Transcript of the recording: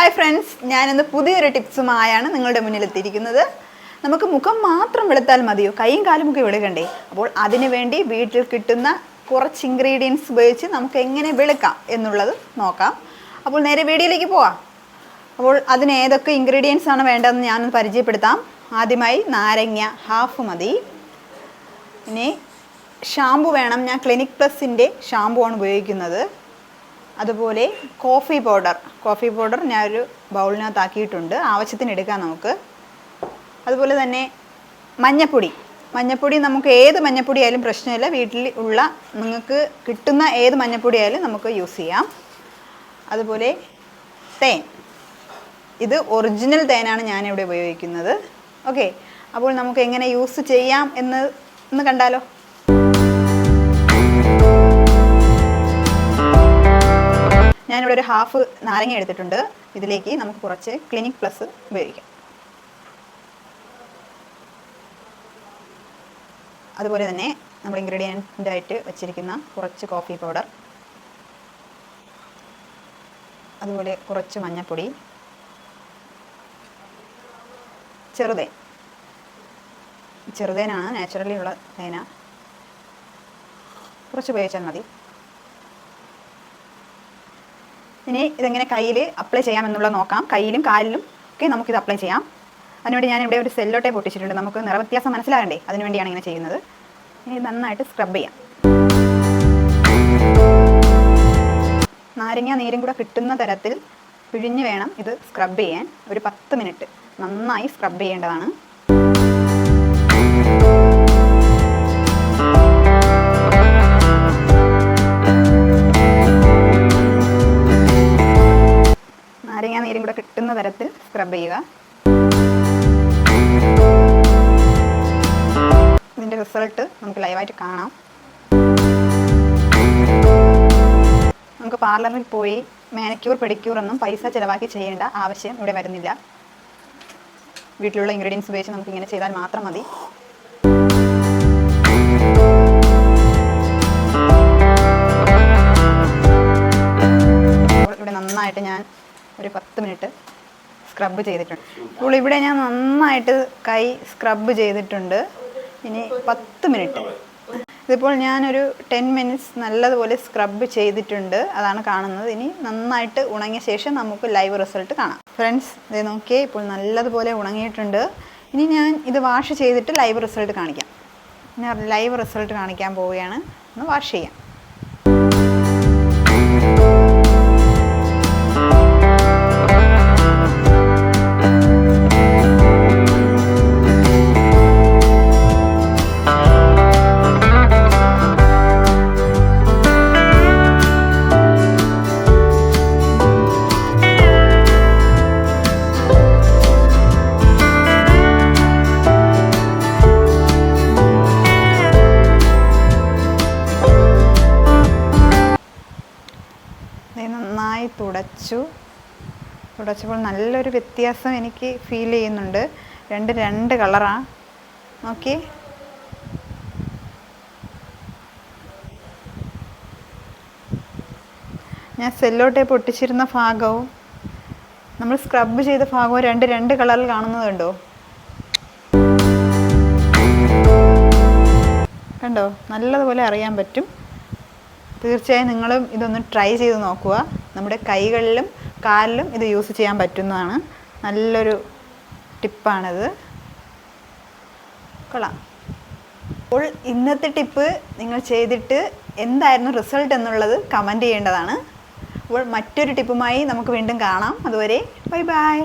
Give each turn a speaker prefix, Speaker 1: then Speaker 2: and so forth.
Speaker 1: Hi friends, ഞാനിന്ന് പുതിയൊരു ടിപ്സുമായാണ് നിങ്ങളുടെ മുന്നിലെത്തിയിരിക്കുന്നത്. നമുക്ക് മുഖം മാത്രം വെളുത്താൽ മതിയോ? കൈയും കാലും ഒക്കെ വെളുക്കണ്ടേ? അപ്പോൾ അതിനു വേണ്ടി വീട്ടിൽ കിട്ടുന്ന കുറച്ച് ഇൻഗ്രീഡിയൻസ് ഉപയോഗിച്ച് നമുക്ക് എങ്ങനെ വെളുക്കാം എന്നുള്ളത് നോക്കാം. അപ്പോൾ നേരെ വീഡിയോയിലേക്ക് പോവാം. അപ്പോൾ അതിന് ഏതൊക്കെ ഇൻഗ്രീഡിയൻസ് ആണ് വേണ്ടതെന്ന് ഞാനൊന്ന് പരിചയപ്പെടുത്താം. ആദ്യമായി നാരങ്ങ ഹാഫ് മതി. ഇനി ഷാമ്പു വേണം. ഞാൻ ക്ലിനിക് പ്ലസിൻ്റെ ഷാമ്പു ആണ് ഉപയോഗിക്കുന്നത്. അതുപോലെ കോഫി പൗഡർ ഞാനൊരു ബൗളിനകത്താക്കിയിട്ടുണ്ട്, ആവശ്യത്തിന് എടുക്കാം നമുക്ക്. അതുപോലെ തന്നെ മഞ്ഞപ്പൊടി നമുക്ക് ഏത് മഞ്ഞപ്പൊടി ആയാലും പ്രശ്നമില്ല. വീട്ടിൽ ഉള്ള നിങ്ങൾക്ക് കിട്ടുന്ന ഏത് മഞ്ഞപ്പൊടി ആയാലും നമുക്ക് യൂസ് ചെയ്യാം. അതുപോലെ തേൻ, ഇത് ഒറിജിനൽ തേനാണ് ഞാനിവിടെ ഉപയോഗിക്കുന്നത്. ഓക്കെ, അപ്പോൾ നമുക്ക് എങ്ങനെ യൂസ് ചെയ്യാം എന്ന് കണ്ടാലോ. ഞാനിവിടെ ഒരു ഹാഫ് നാരങ്ങ എടുത്തിട്ടുണ്ട്. ഇതിലേക്ക് നമുക്ക് കുറച്ച് ക്ലിനിക് പ്ലസ് ഉപയോഗിക്കാം. അതുപോലെ തന്നെ നമ്മൾ ഇൻഗ്രീഡിയൻ്റായിട്ട് വെച്ചിരിക്കുന്ന കുറച്ച് കോഫി പൗഡർ, അതുപോലെ കുറച്ച് മഞ്ഞൾപ്പൊടി, ചെറുതേനാണ് നാച്ചുറലി ഉള്ള തേന, കുറച്ച് ഉപയോഗിച്ചാൽ മതി. ഇനി ഇതെങ്ങനെ കയ്യിൽ അപ്ലൈ ചെയ്യാമെന്നുള്ളത് നോക്കാം. കയ്യിലും കാലിലും ഒക്കെ നമുക്കിത് അപ്ലൈ ചെയ്യാം. അതിനുവേണ്ടി ഞാനിവിടെ ഒരു സെല്ലോ ടേപ്പ് ഒട്ടിച്ചിട്ടുണ്ട്. നമുക്ക് നിറവ്യത്യാസം മനസ്സിലാകണ്ടേ, അതിനുവേണ്ടിയാണ് ഇങ്ങനെ ചെയ്യുന്നത്. ഇനി നന്നായിട്ട് സ്ക്രബ് ചെയ്യാം. നാരങ്ങ നീരും കൂടെ കിട്ടുന്ന തരത്തിൽ പിഴിഞ്ഞ് വേണം ഇത് സ്ക്രബ് ചെയ്യാൻ. ഒരു 10 മിനിറ്റ് നന്നായി സ്ക്രബ് ചെയ്യേണ്ടതാണ്. നാരങ്ങ നീരും കൂടെ കിട്ടുന്ന തരത്തിൽ സ്ക്രബ് ചെയ്യുക. ഇതിൻ്റെ റിസൾട്ട് നമുക്ക് ലൈവായിട്ട് കാണാം. നമുക്ക് പാർലറിൽ പോയി മാനിക്യൂർ പെഡിക്യൂർ ഒന്നും പൈസ ചിലവാക്കി ചെയ്യേണ്ട ആവശ്യം ഇവിടെ വരുന്നില്ല. വീട്ടിലുള്ള ഇൻഗ്രീഡിയൻസ് ഉപയോഗിച്ച് നമുക്ക് ഇങ്ങനെ ചെയ്താൽ മാത്രം മതി. ഇവിടെ നന്നായിട്ട് ഞാൻ ഒരു 10 മിനിറ്റ് സ്ക്രബ് ചെയ്തിട്ടുണ്ട്. അപ്പോൾ ഇവിടെ ഞാൻ നന്നായിട്ട് കൈ സ്ക്രബ് ചെയ്തിട്ടുണ്ട്. ഇനി 10 മിനിറ്റ്, ഇതിപ്പോൾ ഞാനൊരു 10 മിനിറ്റ്സ് നല്ലതുപോലെ സ്ക്രബ് ചെയ്തിട്ടുണ്ട്. അതാണ് കാണുന്നത്. ഇനി നന്നായിട്ട് ഉണങ്ങിയ ശേഷം നമുക്ക് ലൈവ് റിസൾട്ട് കാണാം. ഫ്രണ്ട്സ്, ഇത് നോക്കിയേ, ഇപ്പോൾ നല്ലതുപോലെ ഉണങ്ങിയിട്ടുണ്ട്. ഇനി ഞാൻ ഇത് വാഷ് ചെയ്തിട്ട് ലൈവ് റിസൾട്ട് കാണിക്കാം. ഞാൻ ലൈവ് റിസൾട്ട് കാണിക്കാൻ പോവുകയാണ്. ഒന്ന് വാഷ് ചെയ്യാം. നന്നായി തുടച്ചപ്പോൾ നല്ലൊരു വ്യത്യാസം എനിക്ക് ഫീൽ ചെയ്യുന്നുണ്ട്. രണ്ട് കളറാണ്. ഓക്കെ, ഞാൻ സെല്ലോ ടേപ്പ് ഒട്ടിച്ചിരുന്ന ഭാഗവും നമ്മൾ സ്ക്രബ് ചെയ്ത ഭാഗവും രണ്ട് കളറിൽ കാണുന്നതുണ്ടോ? കണ്ടോ? നല്ലതുപോലെ അറിയാൻ പറ്റും. തീർച്ചയായും നിങ്ങളും ഇതൊന്ന് ട്രൈ ചെയ്ത് നോക്കുക. നമ്മുടെ കൈകളിലും കാലിലും ഇത് യൂസ് ചെയ്യാൻ പറ്റുന്നതാണ്. നല്ലൊരു ടിപ്പാണിത്. കൊള്ളാം. അപ്പോൾ ഇന്നത്തെ ടിപ്പ് നിങ്ങൾ ചെയ്തിട്ട് എന്തായിരുന്നു റിസൾട്ട് എന്നുള്ളത് കമൻറ്റ് ചെയ്യേണ്ടതാണ്. അപ്പോൾ മറ്റൊരു ടിപ്പുമായി നമുക്ക് വീണ്ടും കാണാം. അതുവരെ ബൈ ബൈ.